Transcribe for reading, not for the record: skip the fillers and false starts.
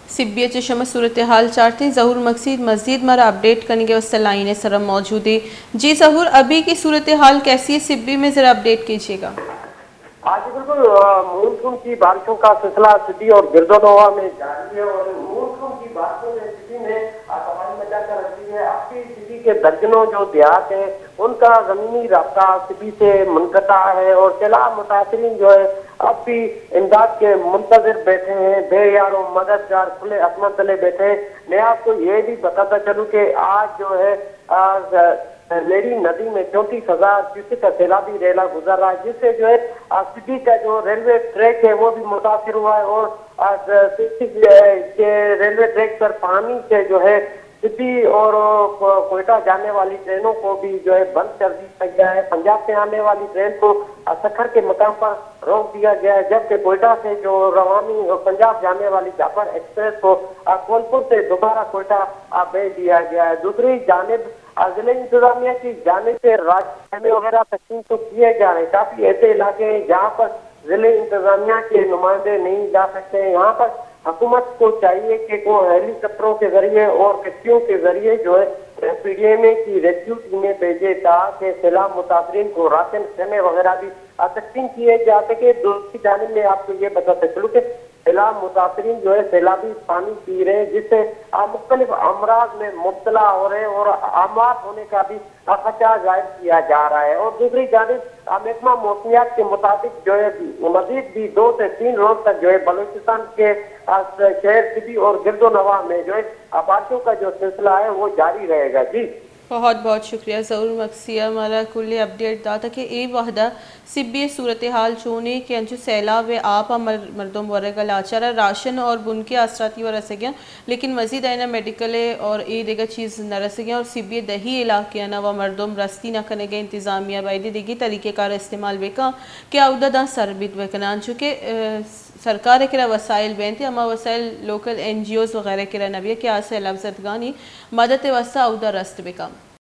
सिब्बिया चशम सूरत-ए-हाल चाहते ज़हूर मकसीद मस्जिद मरा अपडेट करने के वास्ते लाइन सरम मौजूद है। जी ज़हूर, अभी की सूरत-ए-हाल कैसी है सिब्बी में, ज़रा अपडेट कीजिएगा। आज बिल्कुल मानसून की बारिशों का सिलसिला सिटी और गिरदोनवा में जारी है और मानसून की बारिशों ने सिटी में तबाही मचा कर रखी है। आपकी सिटी के दर्जनों जो देहात है उनका जमीनी रास्ता सिटी से मुनक़ता है और सैलाब मुतासरीन जो है अब भी इमदाद के मुंतजिर बैठे हैं, बेयारो मददगार खुले आसमान तले बैठे हैं। मैं आपको ये भी बताता चलूं कि आज जो है लेडी नदी में 34,000 क्यूसेक का सैलाबी रेला गुजर रहा है, जिससे जो है सिटी का जो रेलवे ट्रैक है वो भी मुतासिर हुआ है और सिटी के रेलवे ट्रैक पर पानी से जो है सिटी और कोयटा जाने वाली ट्रेनों को भी जो है बंद कर दिया गया है। पंजाब से आने वाली ट्रेन को सखर के मकाम पर रोक दिया गया है, जबकि कोयटा से जो रवानी पंजाब जाने वाली जाफर एक्सप्रेस को कोलपुर से दोबारा कोयटा भेज दिया गया है। दूसरी जानिब जिले इंतजामिया की जानिब से राजधानी वगैरह तकसीम तो किए जा रहे हैं। काफी ऐसे इलाके हैं जहाँ पर जिले इंतजामिया के नुमाइंदे नहीं जा सकते हैं। यहाँ पर हुकूमत को चाहिए कि वो हेलीकॉप्टरों के जरिए और कश्तियों के जरिए जो है पीडीएमए की रेस्क्यू टीमें भेजे ताकि सैलाब मुतासरीन को राशन खेमे वगैरह भी तकसीम किए जा सके। दूसरी जानिब में आपको ये बताते चलूं कि सैलाब मुतासरीन जो है सैलाबी पानी पी रहे हैं, जिससे मुख्तलिफ अमराज में मुब्तला हो रहे हैं और अमवात होने का भी खदशा जाहिर किया जा रहा है। और दूसरी जानिब महकमा मौसमियात के मुताबिक जो है मजीद भी 2 से 3 रोज तक जो है बलूचिस्तान के शहर सिटी और गिरदोनवा में जो है बारिशों का जो सिलसिला है वो जारी रहेगा। जी बहुत बहुत शुक्रिया ज़रूर मकसिया हमारा कुल अपडेट दाता कि ए वहदा सिब्बी सूरत हाल चोने के अंचु सैलाब व आप मरदम वरगल आचारा राशन और बुनके आसराती व रस गया, लेकिन मजीद आना मेडिकल और ए देगा चीज़ न रस गया और सिब्बी दही इलाके न व मरदम रस्ती न करने गए इंतज़ामिया बायदी देगी तरीक़ेकार इस्तेमाल बेका कि अवदा सरबित वकनान चुके सरकार के वसाइल बेनते अमा वसाइल लोकल NGOs वगैरह के नबिया के आज से लफ्ज़तगानी मदद वस्ता अवदा रस्त बेकम।